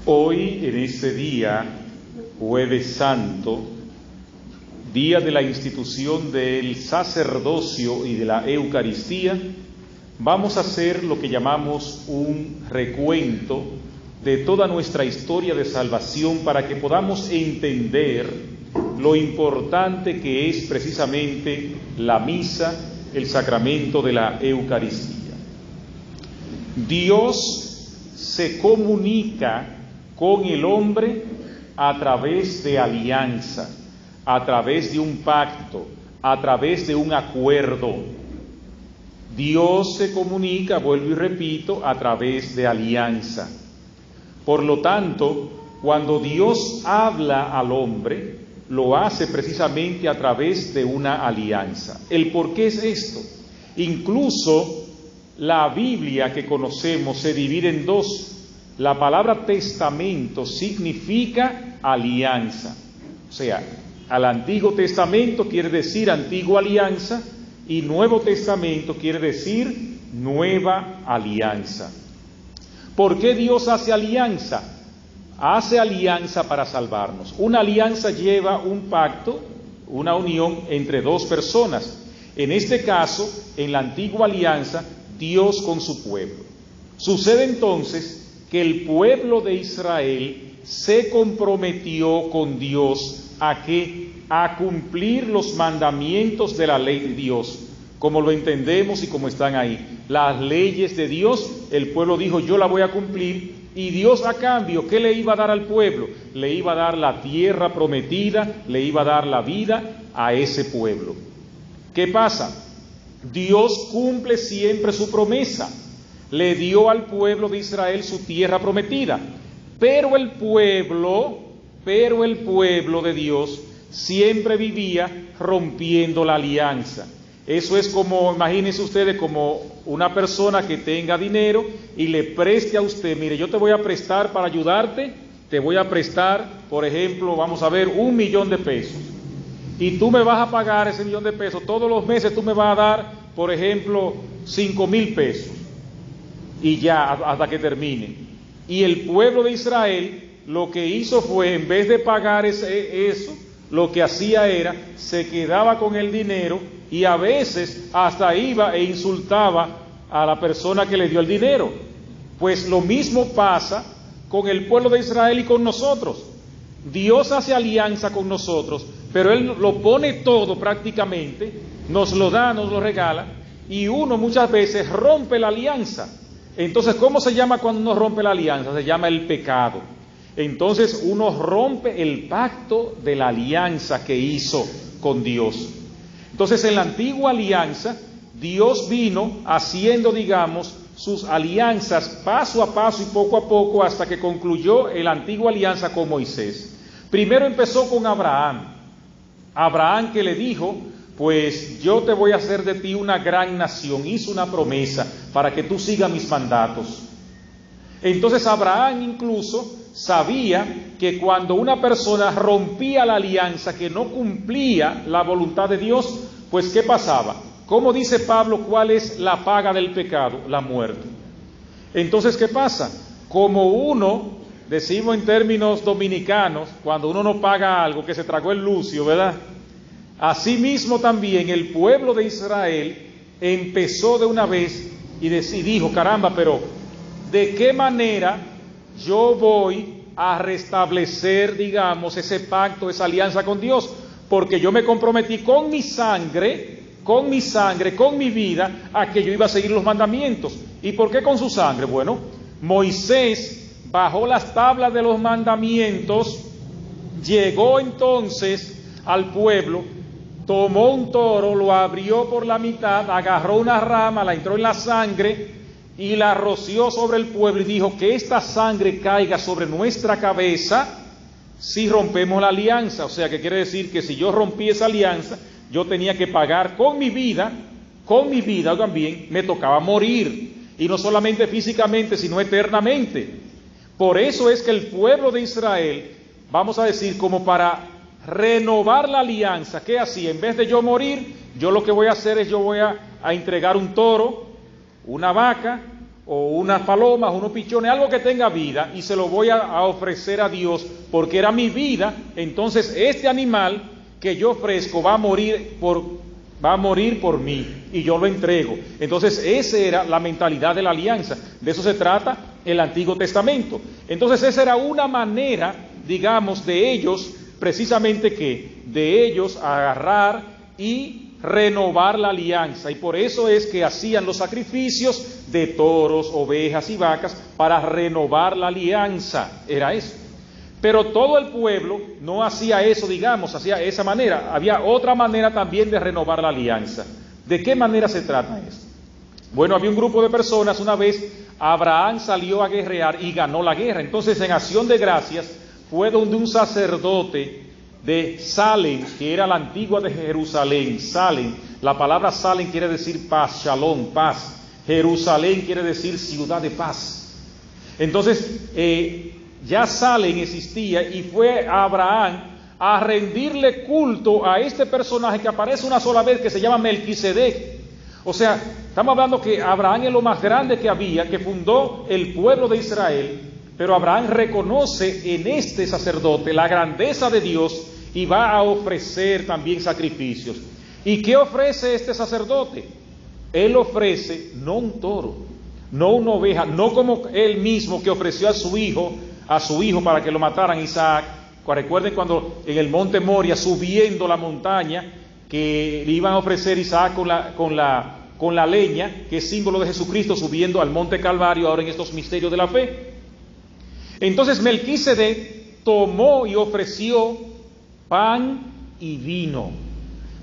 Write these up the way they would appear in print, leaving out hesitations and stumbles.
Hoy, en este día, Jueves Santo, día de la institución del sacerdocio y de la Eucaristía, vamos a hacer lo que llamamos un recuento de toda nuestra historia de salvación para que podamos entender lo importante que es precisamente la misa, el sacramento de la Eucaristía. Dios se comunica con el hombre a través de alianza, a través de un pacto, a través de un acuerdo. Dios se comunica, vuelvo y repito, a través de alianza. Por lo tanto, cuando Dios habla al hombre, lo hace precisamente a través de una alianza. ¿El por qué es esto? Incluso la Biblia que conocemos se divide en dos. La palabra testamento significa alianza. O sea, al Antiguo Testamento quiere decir antigua alianza y Nuevo Testamento quiere decir nueva alianza. ¿Por qué Dios hace alianza? Hace alianza para salvarnos. Una alianza lleva un pacto, una unión entre dos personas. En este caso, en la antigua alianza, Dios con su pueblo. Sucede entonces que el pueblo de Israel se comprometió con Dios a cumplir los mandamientos de la ley de Dios, como lo entendemos y como están ahí. Las leyes de Dios, el pueblo dijo, yo la voy a cumplir, y Dios a cambio, ¿qué le iba a dar al pueblo? Le iba a dar la tierra prometida, le iba a dar la vida a ese pueblo. ¿Qué pasa? Dios cumple siempre su promesa. Le dio al pueblo de Israel su tierra prometida, pero el pueblo de Dios siempre vivía rompiendo la alianza. Eso es como, imagínense ustedes, como una persona que tenga dinero y le preste a usted, mire, yo te voy a prestar para ayudarte, te voy a prestar, por ejemplo, vamos a ver, 1 millón de pesos, y tú me vas a pagar ese 1 millón de pesos, todos los meses tú me vas a dar, por ejemplo, 5,000 pesos, y ya hasta que termine. Y el pueblo de Israel lo que hizo fue, en vez de pagar eso, lo que hacía era, se quedaba con el dinero y a veces hasta iba e insultaba a la persona que le dio el dinero. Pues lo mismo pasa con el pueblo de Israel y con nosotros. Dios hace alianza con nosotros, pero Él lo pone todo prácticamente, nos lo da, nos lo regala, y uno muchas veces rompe la alianza. Entonces, ¿cómo se llama cuando uno rompe la alianza? Se llama el pecado. Entonces, uno rompe el pacto de la alianza que hizo con Dios. Entonces, en la antigua alianza, Dios vino haciendo, digamos, sus alianzas paso a paso y poco a poco hasta que concluyó la antigua alianza con Moisés. Primero empezó con Abraham. Abraham que le dijo, pues yo te voy a hacer de ti una gran nación. Hizo una promesa para que tú sigas mis mandatos. Entonces Abraham incluso sabía que cuando una persona rompía la alianza, que no cumplía la voluntad de Dios, pues ¿qué pasaba? ¿Cómo dice Pablo cuál es la paga del pecado? La muerte. Entonces, ¿qué pasa? Como uno, decimos en términos dominicanos, cuando uno no paga algo, que se tragó el lucio, ¿verdad? Asimismo también el pueblo de Israel empezó de una vez y dijo, caramba, pero ¿de qué manera yo voy a restablecer, digamos, ese pacto, esa alianza con Dios? Porque yo me comprometí con mi sangre, con mi vida, a que yo iba a seguir los mandamientos. ¿Y por qué con su sangre? Bueno, Moisés bajó las tablas de los mandamientos, llegó entonces al pueblo, tomó un toro, lo abrió por la mitad, agarró una rama, la entró en la sangre y la roció sobre el pueblo y dijo que esta sangre caiga sobre nuestra cabeza si rompemos la alianza. O sea, que quiere decir que si yo rompí esa alianza, yo tenía que pagar con mi vida, oigan bien, me tocaba morir. Y no solamente físicamente, sino eternamente. Por eso es que el pueblo de Israel, vamos a decir, como para renovar la alianza, ¿qué hacía? En vez de yo morir, yo lo que voy a hacer es, yo voy a entregar un toro, una vaca, o unas palomas, unos pichones, algo que tenga vida, y se lo voy a ofrecer a Dios, porque era mi vida. Entonces este animal que yo ofrezco va a morir por mí, y yo lo entrego. Entonces esa era la mentalidad de la alianza. De eso se trata el Antiguo Testamento. Entonces esa era una manera, digamos, de ellos, precisamente de ellos agarrar y renovar la alianza, y por eso es que hacían los sacrificios de toros, ovejas y vacas para renovar la alianza. Era eso. Pero todo el pueblo no hacía eso, digamos, hacía esa manera. Había otra manera también de renovar la alianza. ¿De qué manera se trata esto? Bueno, había un grupo de personas. Una vez Abraham salió a guerrear y ganó la guerra. Entonces, en acción de gracias, fue donde un sacerdote de Salem, que era la antigua de Jerusalén. Salem, la palabra Salem quiere decir paz, shalom, paz. Jerusalén quiere decir ciudad de paz. Entonces, ya Salem existía, y fue Abraham a rendirle culto a este personaje que aparece una sola vez, que se llama Melquisedec. O sea, estamos hablando que Abraham es lo más grande que había, que fundó el pueblo de Israel, pero Abraham reconoce en este sacerdote la grandeza de Dios y va a ofrecer también sacrificios. ¿Y qué ofrece este sacerdote? Él ofrece no un toro, no una oveja, no como él mismo que ofreció a su hijo para que lo mataran, Isaac. Recuerden cuando en el monte Moria, subiendo la montaña, que le iban a ofrecer Isaac con la leña, que es símbolo de Jesucristo, subiendo al monte Calvario, ahora en estos misterios de la fe. Entonces Melquisedec tomó y ofreció pan y vino.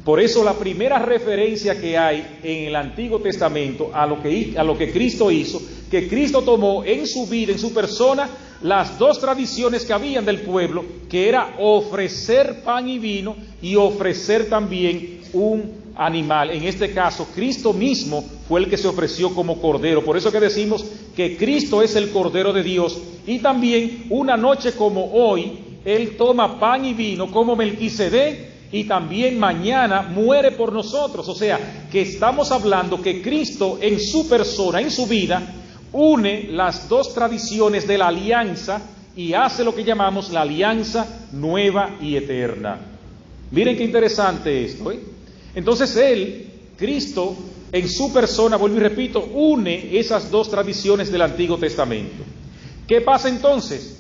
Por eso la primera referencia que hay en el Antiguo Testamento a lo que Cristo hizo, que Cristo tomó en su vida, en su persona, las dos tradiciones que habían del pueblo, que era ofrecer pan y vino y ofrecer también un animal. En este caso, Cristo mismo fue el que se ofreció como cordero. Por eso que decimos que Cristo es el Cordero de Dios. Y también una noche como hoy, Él toma pan y vino como Melquisedec, y también mañana muere por nosotros. O sea, que estamos hablando que Cristo en su persona, en su vida, une las dos tradiciones de la alianza y hace lo que llamamos la alianza nueva y eterna. Miren qué interesante esto, ¿eh? Entonces Cristo, en su persona, vuelvo y repito, une esas dos tradiciones del Antiguo Testamento. ¿Qué pasa entonces?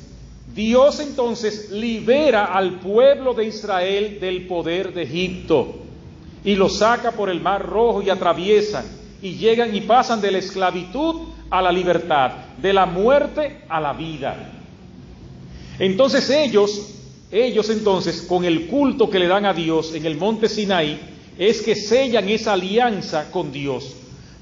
Dios entonces libera al pueblo de Israel del poder de Egipto y lo saca por el Mar Rojo y atraviesan y llegan y pasan de la esclavitud a la libertad, de la muerte a la vida. Entonces ellos entonces, con el culto que le dan a Dios en el monte Sinaí, es que sellan esa alianza con Dios,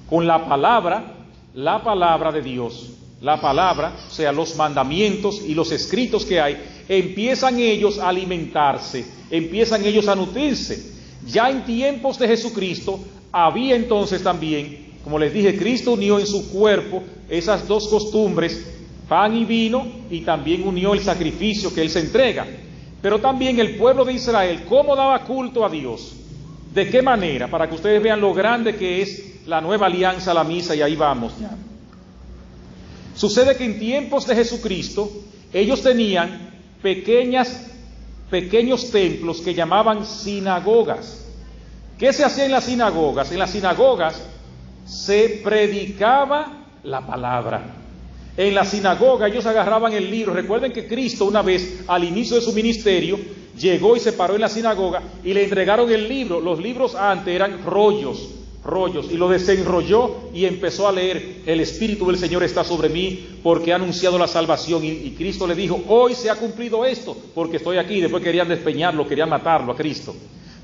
con la palabra de Dios. La palabra, o sea, los mandamientos y los escritos que hay, empiezan ellos a alimentarse, empiezan ellos a nutrirse. Ya en tiempos de Jesucristo había entonces también, como les dije, Cristo unió en su cuerpo esas dos costumbres, pan y vino, y también unió el sacrificio que Él se entrega. Pero también el pueblo de Israel, ¿cómo daba culto a Dios? ¿De qué manera? Para que ustedes vean lo grande que es la nueva alianza, la misa, y ahí vamos ya. Sucede que en tiempos de Jesucristo, ellos tenían pequeños templos que llamaban sinagogas. ¿Qué se hacía en las sinagogas? En las sinagogas se predicaba la palabra. En la sinagoga ellos agarraban el libro. Recuerden que Cristo una vez, al inicio de su ministerio, llegó y se paró en la sinagoga y le entregaron el libro. Los libros antes eran rollos, y lo desenrolló y empezó a leer: el Espíritu del Señor está sobre mí porque ha anunciado la salvación. Y Cristo le dijo: hoy se ha cumplido esto porque estoy aquí. Después querían despeñarlo, querían matarlo a Cristo.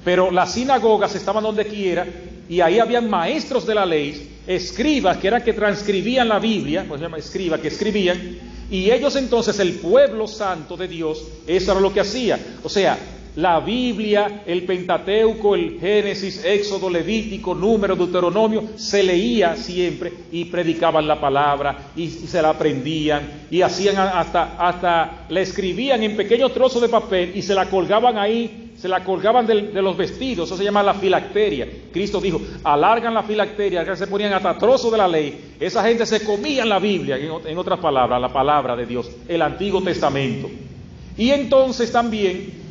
Pero las sinagogas estaban donde quiera, y ahí habían maestros de la ley, escribas que eran que transcribían la Biblia, pues se llama escribas, que escribían, y ellos entonces, el pueblo santo de Dios, eso era lo que hacía. O sea, la Biblia, el Pentateuco, el Génesis, Éxodo, Levítico, Número, Deuteronomio, se leía siempre y predicaban la palabra y se la aprendían y hacían hasta la escribían en pequeños trozos de papel y se la colgaban ahí se la colgaban de los vestidos, eso se llama la filacteria. Cristo dijo, alargan la filacteria, que se ponían hasta trozos de la ley. Esa gente se comía la Biblia, en otras palabras, la palabra de Dios, el Antiguo Testamento. Y entonces también,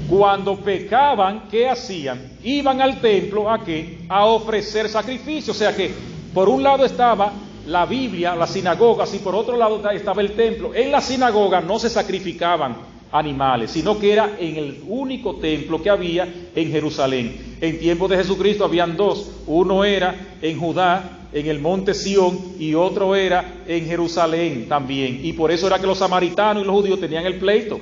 cuando pecaban, ¿qué hacían? Iban al templo, ¿a qué? A ofrecer sacrificios. O sea que, por un lado estaba la Biblia, las sinagogas, y por otro lado estaba el templo. En la sinagoga no se sacrificaban animales, sino que era en el único templo que había en Jerusalén. En tiempos de Jesucristo habían dos, uno era en Judá, en el monte Sión, y otro era en Jerusalén también, y por eso era que los samaritanos y los judíos tenían el pleito,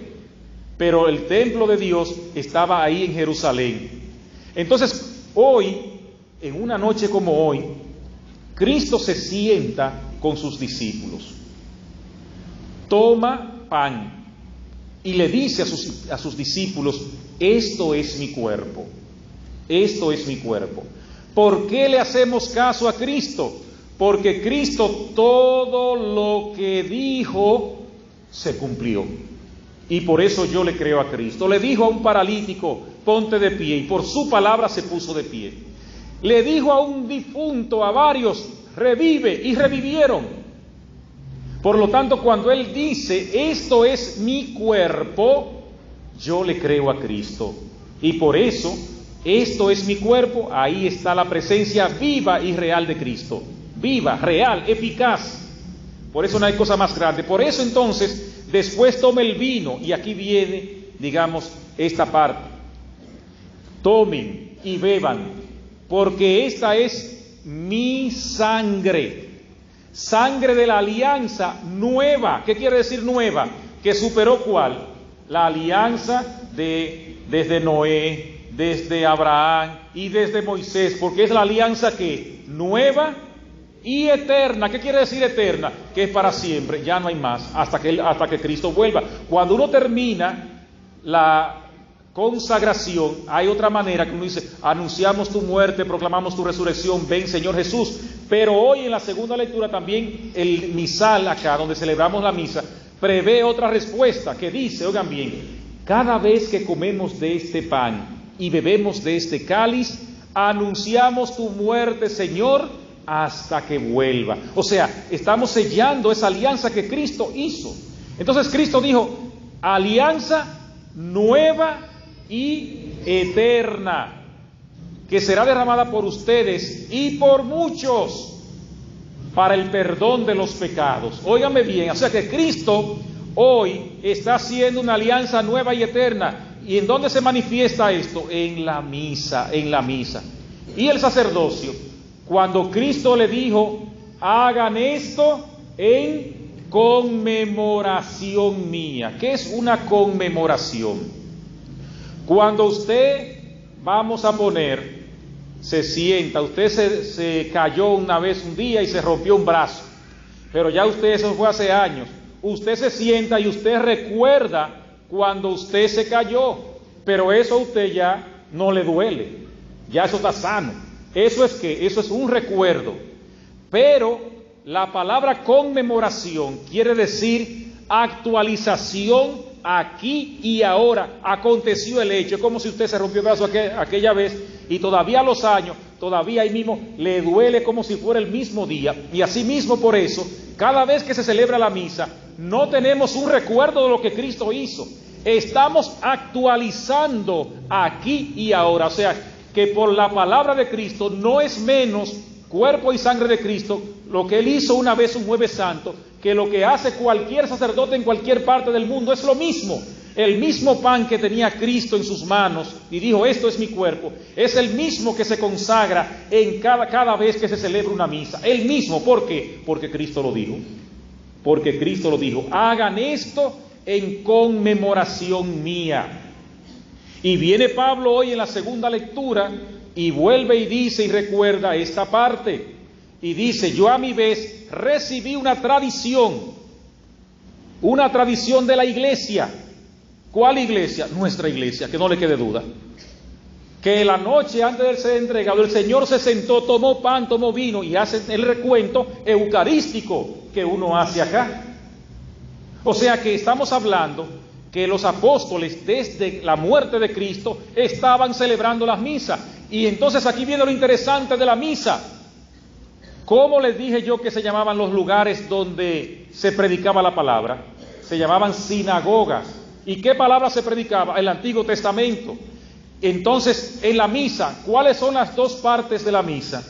pero el templo de Dios estaba ahí en Jerusalén. Entonces, hoy, en una noche como hoy, Cristo se sienta con sus discípulos, toma pan, y le dice a sus discípulos, esto es mi cuerpo, esto es mi cuerpo. ¿Por qué le hacemos caso a Cristo? Porque Cristo todo lo que dijo se cumplió. Y por eso yo le creo a Cristo. Le dijo a un paralítico, ponte de pie, y por su palabra se puso de pie. Le dijo a un difunto, a varios, revive, y revivieron. Por lo tanto, cuando Él dice, esto es mi cuerpo, yo le creo a Cristo. Y por eso, esto es mi cuerpo, ahí está la presencia viva y real de Cristo. Viva, real, eficaz. Por eso no hay cosa más grande. Por eso entonces, después tome el vino, y aquí viene, digamos, esta parte. Tomen y beban, porque esta es mi sangre. Sangre de la alianza nueva. ¿Qué quiere decir nueva? Que superó ¿cuál? La alianza desde Noé, desde Abraham y desde Moisés, porque es la alianza que nueva y eterna. ¿Qué quiere decir eterna? Que es para siempre, ya no hay más, hasta que Cristo vuelva. Cuando uno termina la consagración, hay otra manera que uno dice, anunciamos tu muerte, proclamamos tu resurrección, ven Señor Jesús. Pero hoy en la segunda lectura también el misal acá, donde celebramos la misa, prevé otra respuesta que dice, oigan bien, cada vez que comemos de este pan y bebemos de este cáliz, anunciamos tu muerte, Señor, hasta que vuelva. O sea, estamos sellando esa alianza que Cristo hizo. Entonces Cristo dijo, alianza nueva y eterna, que será derramada por ustedes y por muchos para el perdón de los pecados. Óigame bien, o sea que Cristo hoy está haciendo una alianza nueva y eterna. ¿Y en dónde se manifiesta esto? En la misa, en la misa. Y el sacerdocio, cuando Cristo le dijo, hagan esto en conmemoración mía. ¿Qué es una conmemoración? Cuando usted, vamos a poner, se sienta, usted se cayó una vez un día y se rompió un brazo, pero ya usted, eso fue hace años, usted se sienta y usted recuerda cuando usted se cayó, pero eso a usted ya no le duele, ya eso está sano. Eso es un recuerdo. Pero la palabra conmemoración quiere decir actualización aquí y ahora. Aconteció el hecho, es como si usted se rompió el brazo aquella vez y todavía a los años, todavía ahí mismo le duele como si fuera el mismo día. Y así mismo por eso, cada vez que se celebra la misa, no tenemos un recuerdo de lo que Cristo hizo. Estamos actualizando aquí y ahora. O sea, que por la palabra de Cristo no es menos cuerpo y sangre de Cristo lo que Él hizo una vez un Jueves Santo, que lo que hace cualquier sacerdote en cualquier parte del mundo. Es lo mismo. El mismo pan que tenía Cristo en sus manos y dijo, esto es mi cuerpo, es el mismo que se consagra en cada vez que se celebra una misa. El mismo. ¿Por qué? Porque Cristo lo dijo. Porque Cristo lo dijo. Hagan esto en conmemoración mía. Y viene Pablo hoy en la segunda lectura y vuelve y dice y recuerda esta parte. Y dice, yo a mi vez recibí una tradición de la iglesia. ¿Cuál iglesia? Nuestra iglesia, que no le quede duda. Que la noche antes de ser entregado, el Señor se sentó, tomó pan, tomó vino y hace el recuento eucarístico que uno hace acá. O sea que estamos hablando que los apóstoles desde la muerte de Cristo estaban celebrando las misas. Y entonces aquí viene lo interesante de la misa. ¿Cómo les dije yo que se llamaban los lugares donde se predicaba la palabra? Se llamaban sinagogas. ¿Y qué palabra se predicaba? El Antiguo Testamento. Entonces, en la misa, ¿cuáles son las dos partes de la misa?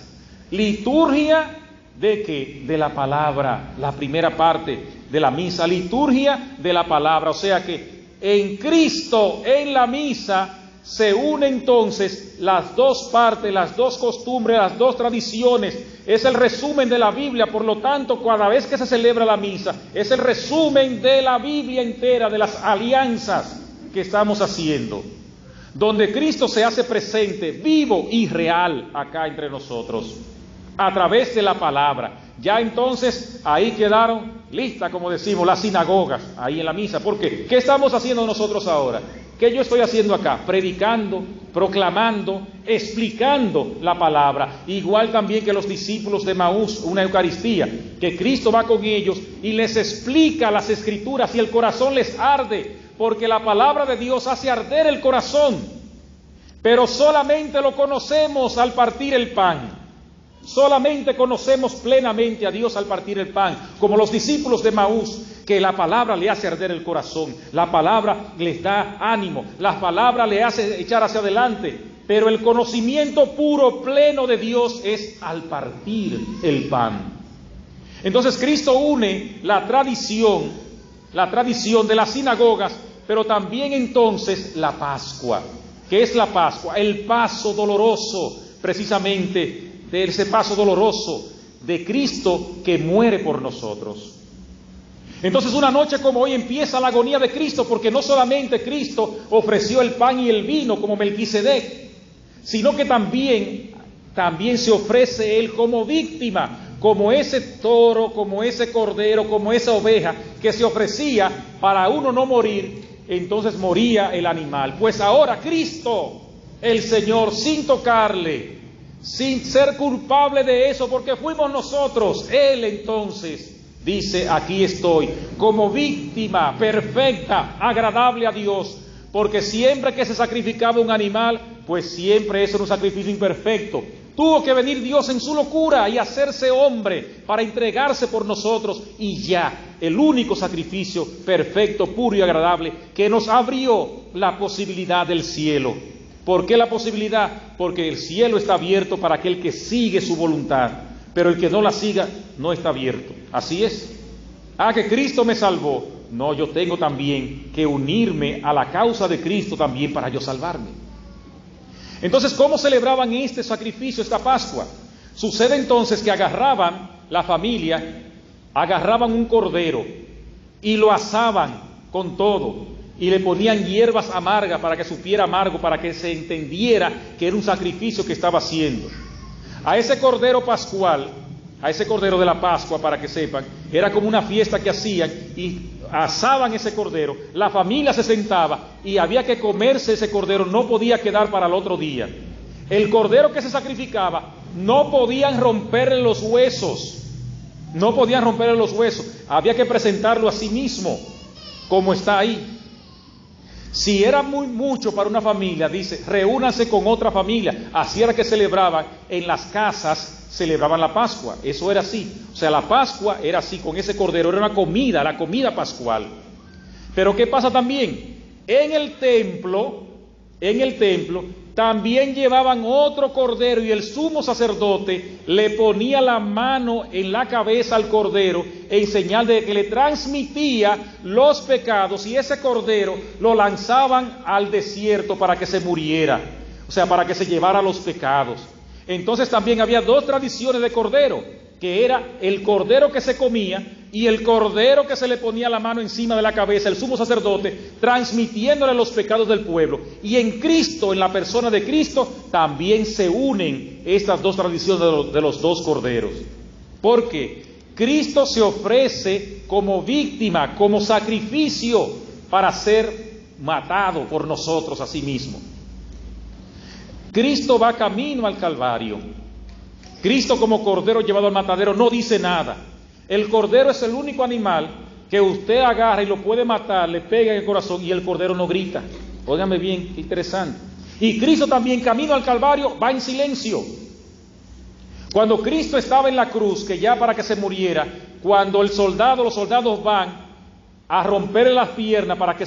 Liturgia de ¿qué? De la palabra, la primera parte de la misa, liturgia de la palabra. O sea que en Cristo, en la misa, se unen entonces las dos partes, las dos costumbres, las dos tradiciones. Es el resumen de la Biblia. Por lo tanto, cada vez que se celebra la misa, es el resumen de la Biblia entera, de las alianzas que estamos haciendo, donde Cristo se hace presente, vivo y real acá entre nosotros, a través de la palabra. Ya entonces ahí quedaron listas, como decimos, las sinagogas, ahí en la misa. ¿Por qué? ¿Qué estamos haciendo nosotros ahora? ¿Qué yo estoy haciendo acá? Predicando, proclamando, explicando la palabra. Igual también que los discípulos de Maús, una Eucaristía, que Cristo va con ellos y les explica las Escrituras y el corazón les arde, porque la palabra de Dios hace arder el corazón. Pero solamente lo conocemos al partir el pan. Solamente conocemos plenamente a Dios al partir el pan, como los discípulos de Maús, que la palabra le hace arder el corazón, la palabra les da ánimo, la palabra le hace echar hacia adelante, pero el conocimiento puro, pleno de Dios es al partir el pan. Entonces Cristo une la tradición de las sinagogas, pero también entonces la Pascua. ¿Qué es la Pascua? El paso doloroso, precisamente, de ese paso doloroso de Cristo que muere por nosotros. Entonces una noche como hoy empieza la agonía de Cristo, porque no solamente Cristo ofreció el pan y el vino como Melquisedec, sino que también se ofrece Él como víctima, como ese toro, como ese cordero, como esa oveja que se ofrecía para uno no morir, entonces moría el animal. Pues ahora Cristo, el Señor, sin tocarle, sin ser culpable de eso, porque fuimos nosotros, Él entonces dice: aquí estoy, como víctima perfecta, agradable a Dios, porque siempre que se sacrificaba un animal, pues siempre eso era un sacrificio imperfecto. Tuvo que venir Dios en su locura y hacerse hombre para entregarse por nosotros, y ya, el único sacrificio perfecto, puro y agradable, que nos abrió la posibilidad del cielo. ¿Por qué la posibilidad? Porque el cielo está abierto para aquel que sigue su voluntad, pero el que no la siga no está abierto. Así es. Que Cristo me salvó. No, yo tengo también que unirme a la causa de Cristo también para yo salvarme. Entonces, ¿cómo celebraban este sacrificio, esta Pascua? Sucede entonces que agarraban la familia, agarraban un cordero y lo asaban con todo. Y le ponían hierbas amargas para que supiera amargo, para que se entendiera que era un sacrificio que estaba haciendo. A ese cordero pascual, a ese cordero de la Pascua, para que sepan, era como una fiesta que hacían y asaban ese cordero, la familia se sentaba y había que comerse ese cordero, no podía quedar para el otro día. El cordero que se sacrificaba, no podían romperle los huesos, había que presentarlo a sí mismo, como está ahí. Si era mucho para una familia, dice, reúnanse con otra familia. Así era que celebraban en las casas, celebraban la Pascua. Eso era así. O sea, la Pascua era así, con ese cordero, era una comida, la comida pascual. Pero ¿qué pasa también? En el templo, también llevaban otro cordero, y el sumo sacerdote le ponía la mano en la cabeza al cordero en señal de que le transmitía los pecados, y ese cordero lo lanzaban al desierto para que se muriera, o sea, para que se llevara los pecados. Entonces también había dos tradiciones de cordero, que era el cordero que se comía y el cordero que se le ponía la mano encima de la cabeza, el sumo sacerdote, transmitiéndole los pecados del pueblo. Y en Cristo, en la persona de Cristo, también se unen estas dos tradiciones de los dos corderos. Porque Cristo se ofrece como víctima, como sacrificio, para ser matado por nosotros a sí mismo. Cristo va camino al Calvario. Cristo, como cordero llevado al matadero, no dice nada. El cordero es el único animal que usted agarra y lo puede matar, le pega en el corazón y el cordero no grita. Óigame bien, qué interesante. Y Cristo también, camino al Calvario, va en silencio. Cuando Cristo estaba en la cruz, que ya para que se muriera, cuando los soldados van a romperle las piernas para que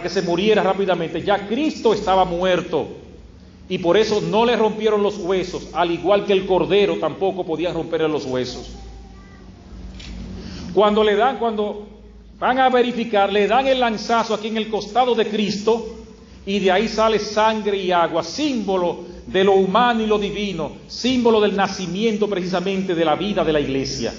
se muriera rápidamente, ya Cristo estaba muerto. Y por eso no le rompieron los huesos, al igual que el cordero tampoco podían romperle los huesos. Cuando van a verificar, le dan el lanzazo aquí en el costado de Cristo, y de ahí sale sangre y agua, símbolo de lo humano y lo divino, símbolo del nacimiento precisamente de la vida de la iglesia.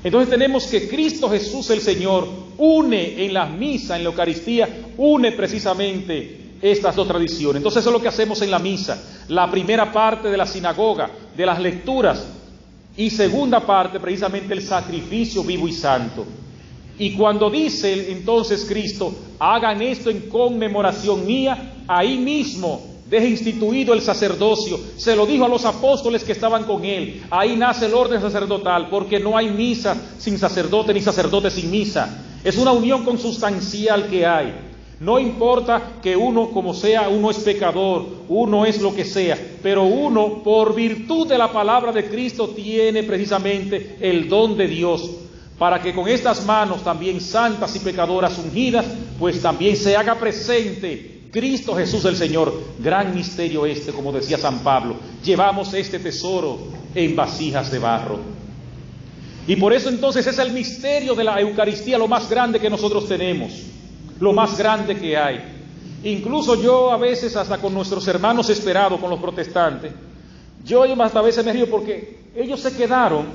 Entonces tenemos que Cristo Jesús el Señor une en la misa, en la Eucaristía, une precisamente estas dos tradiciones. Entonces eso es lo que hacemos en la misa, la primera parte de la sinagoga, de las lecturas, y segunda parte precisamente el sacrificio vivo y santo. Y cuando dice entonces Cristo, hagan esto en conmemoración mía, ahí mismo deja instituido el sacerdocio. Se lo dijo a los apóstoles que estaban con él. Ahí nace el orden sacerdotal, porque no hay misa sin sacerdote ni sacerdote sin misa. Es una unión consustancial que hay. No importa que uno, como sea, uno es pecador, uno es lo que sea, pero uno, por virtud de la palabra de Cristo, tiene precisamente el don de Dios, para que con estas manos también santas y pecadoras ungidas, pues también se haga presente Cristo Jesús el Señor. Gran misterio este, como decía San Pablo, llevamos este tesoro en vasijas de barro. Y por eso entonces es el misterio de la Eucaristía lo más grande que nosotros tenemos, lo más grande que hay. Incluso yo a veces, hasta con nuestros hermanos esperados, con los protestantes, yo hasta a veces me río porque ellos se quedaron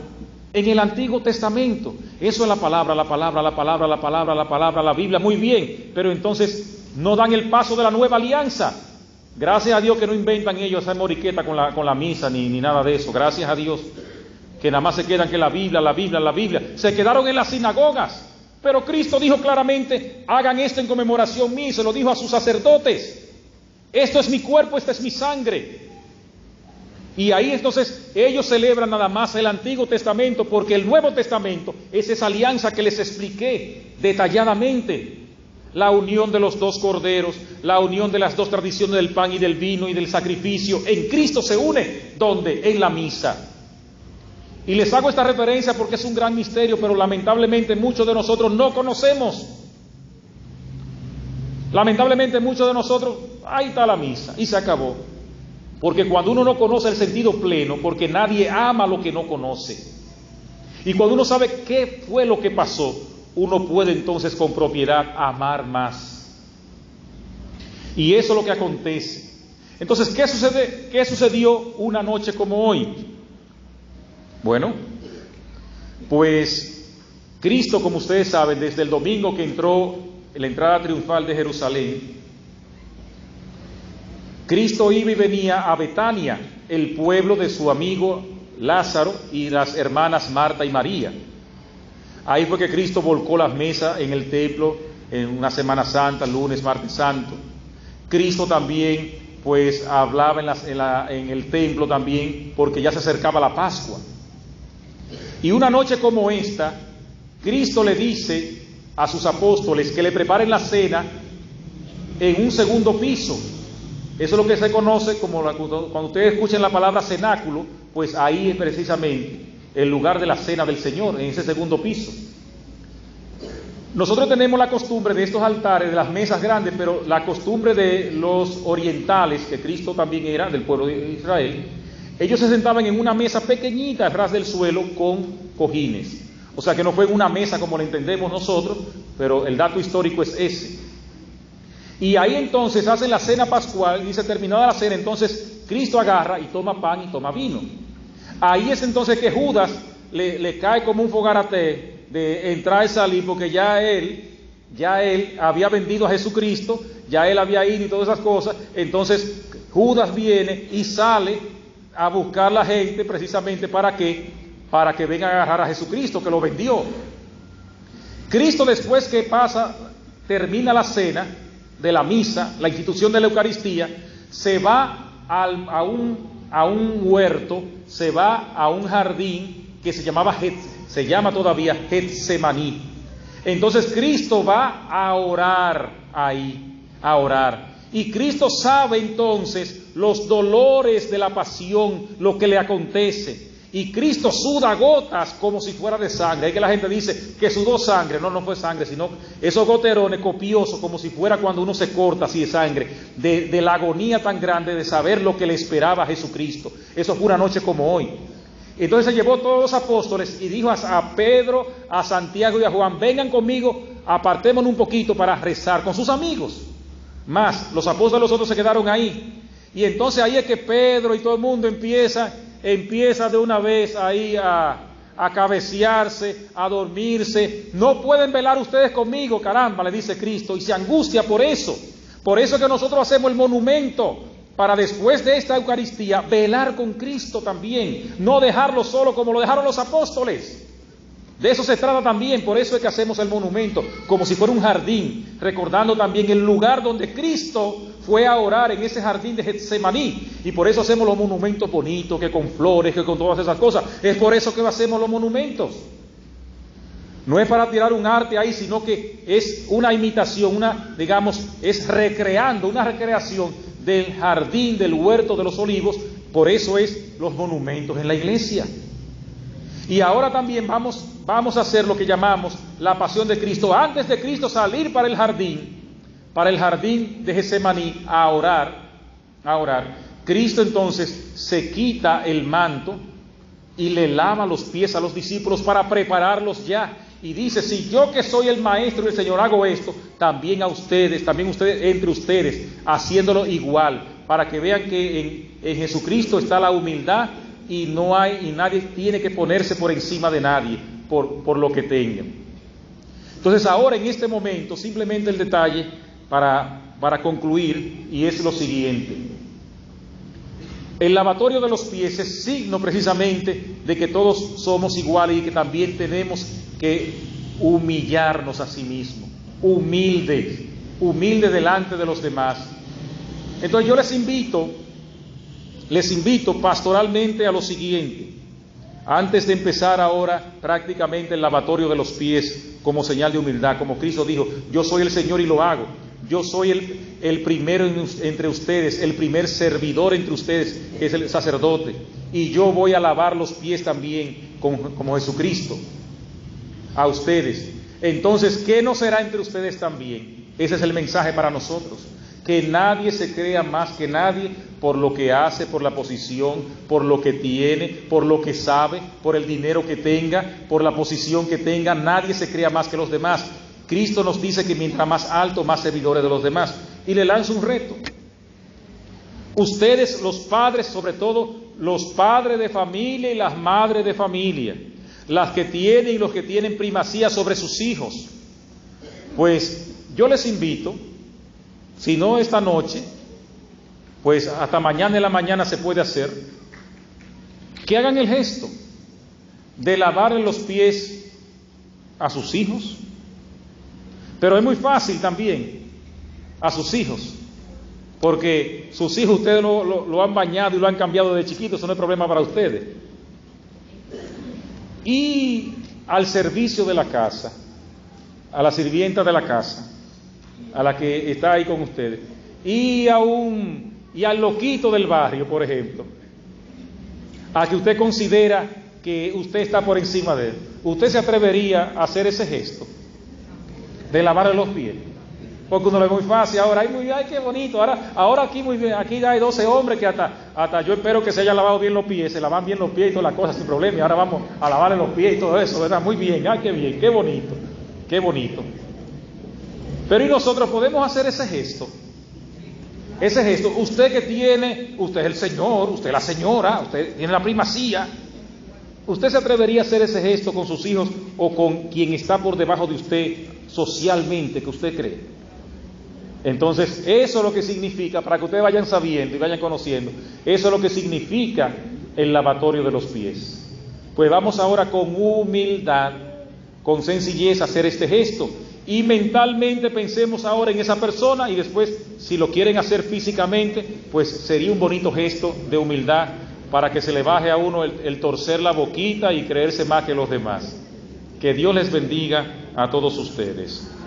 en el Antiguo Testamento. Eso es la palabra, la Biblia, muy bien, pero entonces no dan el paso de la nueva alianza. Gracias a Dios que no inventan ellos esa moriqueta con la misa ni nada de eso. Gracias a Dios que nada más se quedan que la Biblia. Se quedaron en las sinagogas. Pero Cristo dijo claramente, hagan esto en conmemoración mía, y se lo dijo a sus sacerdotes. Esto es mi cuerpo, esta es mi sangre. Y ahí entonces ellos celebran nada más el Antiguo Testamento, porque el Nuevo Testamento es esa alianza que les expliqué detalladamente. La unión de los dos corderos, la unión de las dos tradiciones del pan y del vino y del sacrificio, en Cristo se une. ¿Dónde? En la misa. Y les hago esta referencia porque es un gran misterio, pero lamentablemente muchos de nosotros no conocemos. Lamentablemente muchos de nosotros, ahí está la misa y se acabó. Porque cuando uno no conoce el sentido pleno, porque nadie ama lo que no conoce. Y cuando uno sabe qué fue lo que pasó, uno puede entonces con propiedad amar más. Y eso es lo que acontece. Entonces, ¿qué sucedió una noche como hoy? Bueno, pues Cristo, como ustedes saben, desde el domingo que entró en la entrada triunfal de Jerusalén, Cristo iba y venía a Betania, el pueblo de su amigo Lázaro y las hermanas Marta y María. Ahí fue que Cristo volcó las mesas en el templo en una Semana Santa, lunes, martes santo. Cristo también pues hablaba en el templo también, porque ya se acercaba la Pascua. Y una noche como esta, Cristo le dice a sus apóstoles que le preparen la cena en un segundo piso. Eso es lo que se conoce como, cuando ustedes escuchen la palabra cenáculo, pues ahí es precisamente el lugar de la cena del Señor, en ese segundo piso. Nosotros tenemos la costumbre de estos altares, de las mesas grandes, pero la costumbre de los orientales, que Cristo también era del pueblo de Israel, ellos se sentaban en una mesa pequeñita a ras del suelo con cojines. O sea que no fue en una mesa como la entendemos nosotros, pero el dato histórico es ese. Y ahí entonces hacen la cena pascual, y dice, terminada la cena, entonces Cristo agarra y toma pan y toma vino. Ahí es entonces que Judas le cae como un fogarate de entrar y salir, porque ya él había vendido a Jesucristo, ya él había ido y todas esas cosas. Entonces Judas viene y sale a buscar la gente precisamente para que vengan a agarrar a Jesucristo, que lo vendió. Cristo, después que termina la cena de la misa, la institución de la Eucaristía, se va a un huerto, se va a un jardín que se llamaba se llama todavía Getsemaní. Entonces Cristo va a orar ahí, a orar. Y Cristo sabe entonces los dolores de la pasión, lo que le acontece. Y Cristo suda gotas como si fuera de sangre. Hay que la gente dice que sudó sangre. No, no fue sangre, sino esos goterones copiosos, como si fuera cuando uno se corta así de sangre, de la agonía tan grande de saber lo que le esperaba a Jesucristo. Eso fue una noche como hoy. Entonces se llevó a todos los apóstoles y dijo a Pedro, a Santiago y a Juan: vengan conmigo, apartémonos un poquito para rezar con sus amigos. Más, los apóstoles los otros se quedaron ahí. Y entonces ahí es que Pedro y todo el mundo empieza de una vez ahí a cabecearse, a dormirse. No pueden velar ustedes conmigo, caramba, le dice Cristo, y se angustia por eso. Por eso que nosotros hacemos el monumento, para después de esta Eucaristía velar con Cristo también, no dejarlo solo como lo dejaron los apóstoles. De eso se trata también, por eso es que hacemos el monumento, como si fuera un jardín, recordando también el lugar donde Cristo fue a orar, en ese jardín de Getsemaní. Y por eso hacemos los monumentos bonitos, que con flores, que con todas esas cosas. Es por eso que hacemos los monumentos. No es para tirar un arte ahí, sino que es una imitación, es recreando, una recreación del jardín, del huerto de los olivos. Por eso es los monumentos en la iglesia. Y ahora también vamos a hacer lo que llamamos la pasión de Cristo. Antes de Cristo salir para el jardín de Getsemaní a orar, Cristo entonces se quita el manto y le lava los pies a los discípulos para prepararlos ya. Y dice: si yo, que soy el maestro y el Señor, hago esto, también ustedes entre ustedes, haciéndolo igual, para que vean que en Jesucristo está la humildad. Y nadie tiene que ponerse por encima de nadie por lo que tengan. Entonces ahora, en este momento, simplemente el detalle para concluir, y es lo siguiente: el lavatorio de los pies es signo precisamente de que todos somos iguales y que también tenemos que humillarnos a sí mismos, humilde delante de los demás. Entonces yo les invito pastoralmente a lo siguiente, antes de empezar ahora prácticamente el lavatorio de los pies como señal de humildad, como Cristo dijo: yo soy el Señor y lo hago. Yo soy el primero entre ustedes, el primer servidor entre ustedes, que es el sacerdote, y yo voy a lavar los pies también como Jesucristo a ustedes. Entonces, ¿qué no será entre ustedes también? Ese es el mensaje para nosotros. Que nadie se crea más que nadie por lo que hace, por la posición, por lo que tiene, por lo que sabe, por el dinero que tenga, por la posición que tenga. Nadie se crea más que los demás. Cristo nos dice que mientras más alto, más servidores de los demás. Y le lanzo un reto. Ustedes, los padres, sobre todo los padres de familia y las madres de familia, las que tienen y los que tienen primacía sobre sus hijos, pues yo les invito, si no esta noche, pues hasta mañana en la mañana se puede hacer, que hagan el gesto de lavarle los pies a sus hijos. Pero es muy fácil también a sus hijos, porque sus hijos ustedes lo han bañado y lo han cambiado de chiquito, eso no es problema para ustedes. Y al servicio de la casa, a la sirvienta de la casa, a la que está ahí con ustedes, y al loquito del barrio, por ejemplo, a que usted considera que usted está por encima de él, ¿usted se atrevería a hacer ese gesto de lavarle los pies? Porque uno lo ve muy fácil ahora, ay qué bonito, ahora aquí muy bien, aquí hay 12 hombres que hasta yo espero que se hayan lavado bien los pies, se lavan bien los pies y todas las cosas sin problema, y ahora vamos a lavarle los pies y todo eso, ¿verdad? Muy bien, ay qué bien, qué bonito, qué bonito. Pero ¿y nosotros podemos hacer ese gesto? Ese gesto, usted es el Señor, usted es la señora, usted tiene la primacía. ¿Usted se atrevería a hacer ese gesto con sus hijos o con quien está por debajo de usted socialmente, que usted cree? Entonces, eso es lo que significa, para que ustedes vayan sabiendo y vayan conociendo, eso es lo que significa el lavatorio de los pies. Pues vamos ahora con humildad, con sencillez a hacer este gesto. Y mentalmente pensemos ahora en esa persona, y después, si lo quieren hacer físicamente, pues sería un bonito gesto de humildad para que se le baje a uno el torcer la boquita y creerse más que los demás. Que Dios les bendiga a todos ustedes.